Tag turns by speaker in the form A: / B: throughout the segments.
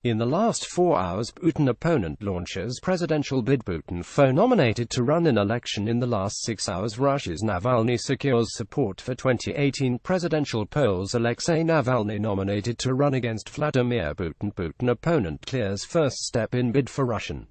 A: In the last 4 hours, Putin opponent launches presidential bid. Putin foe nominated to run in election. In the last 6 hours, Russia's Navalny secures support for 2018 presidential polls. Alexei Navalny nominated to run against Vladimir Putin. Putin opponent clears first step in bid for Russian.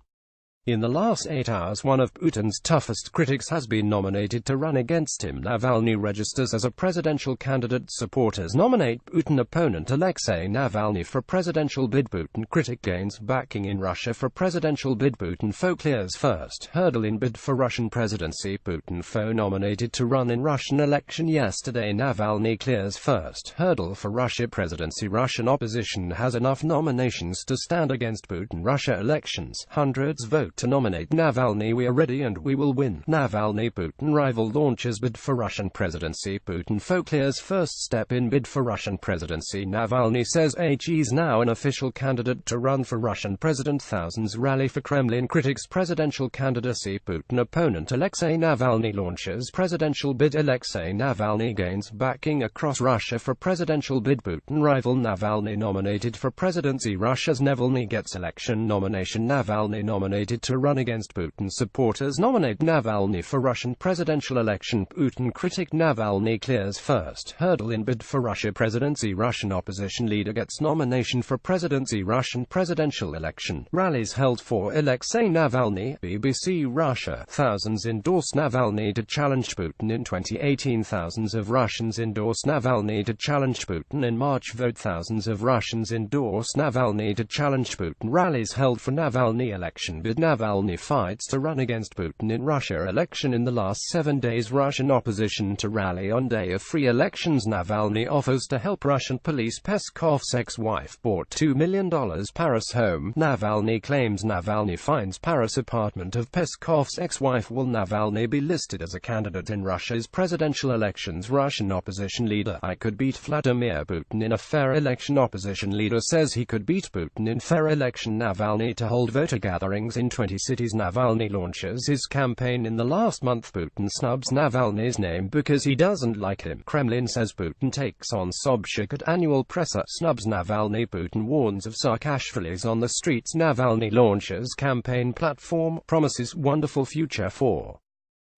A: In the last 8 hours, one of Putin's toughest critics has been nominated to run against him. Navalny registers as a presidential candidate. Supporters nominate Putin opponent Alexei Navalny for presidential bid. Putin critic gains backing in Russia for presidential bid. Putin foe clears first hurdle in bid for Russian presidency. Putin foe nominated to run in Russian election. Yesterday Navalny clears first hurdle for Russia presidency. Russian opposition has enough nominations to stand against Putin Russia elections. Hundreds vote to nominate Navalny. We are ready and we will win. Navalny Putin rival launches bid for Russian presidency. Putin foe clears first step in bid for Russian presidency. Navalny says he's now an official candidate to run for Russian president. Thousands rally for Kremlin critics' presidential candidacy. Putin opponent Alexei Navalny launches presidential bid. Alexei Navalny gains backing across Russia for presidential bid. Putin rival Navalny nominated for presidency. Russia's Navalny gets election nomination. Navalny nominated to run against Putin. Supporters nominate Navalny for Russian presidential election. Putin critic Navalny clears first hurdle in bid for Russia presidency. Russian opposition leader gets nomination for presidency. Russian presidential election. Rallies held for Alexei Navalny. BBC Russia. Thousands endorse Navalny to challenge Putin in 2018. Thousands of Russians endorse Navalny to challenge Putin in March. Vote. Thousands of Russians endorse Navalny to challenge Putin. Rallies held for Navalny election bid. Navalny fights to run against Putin in Russia election. In the last 7 days, Russian opposition to rally on day of free elections. Navalny offers to help Russian police. Peskov's ex-wife bought $2 million Paris home. Navalny claims Navalny finds Paris apartment of Peskov's ex-wife. Will Navalny be listed as a candidate in Russia's presidential elections? Russian opposition leader: I could beat Vladimir Putin in a fair election. Opposition leader says he could beat Putin in fair election. Navalny to hold voter gatherings in 20 cities. Navalny launches his campaign in the last month. Putin snubs Navalny's name because he doesn't like him. Kremlin says Putin takes on Sobchak at annual presser. Snubs Navalny. Putin warns of Saakashvili's on the streets. Navalny launches campaign platform, promises wonderful future for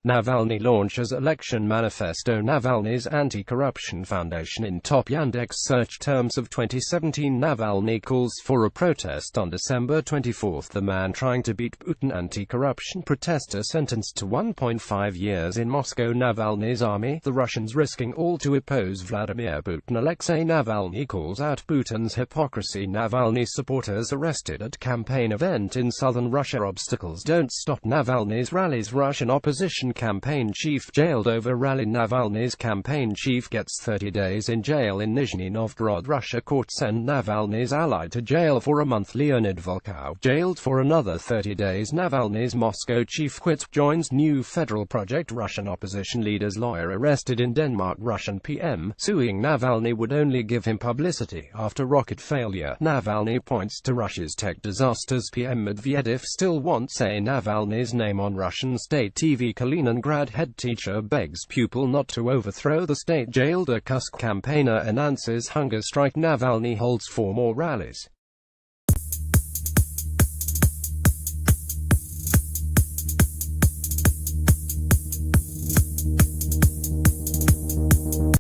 A: Navalny launches election manifesto. Navalny's Anti-Corruption Foundation in top Yandex search terms of 2017. Navalny calls for a protest on December 24. The man trying to beat Putin. Anti-corruption protester sentenced to 1.5 years in Moscow. Navalny's army: the Russians risking all to oppose Vladimir Putin. Alexei Navalny calls out Putin's hypocrisy. Navalny supporters arrested at campaign event in southern Russia. Obstacles don't stop Navalny's rallies. Russian opposition campaign chief jailed over rally. Navalny's campaign chief gets 30 days in jail in Nizhny Novgorod. Russia court send Navalny's ally to jail for a month. Leonid Volkov jailed for another 30 days. Navalny's Moscow chief quits, joins new federal project. Russian opposition leader's lawyer arrested in Denmark. Russian PM suing Navalny would only give him publicity after rocket failure. Navalny points to Russia's tech disasters. PM Medvedev still won't say Navalny's name on Russian state TV. Kaliningrad head teacher begs pupil not to overthrow the state. Jailed. A Kursk campaigner announces hunger strike. Navalny holds 4 more rallies.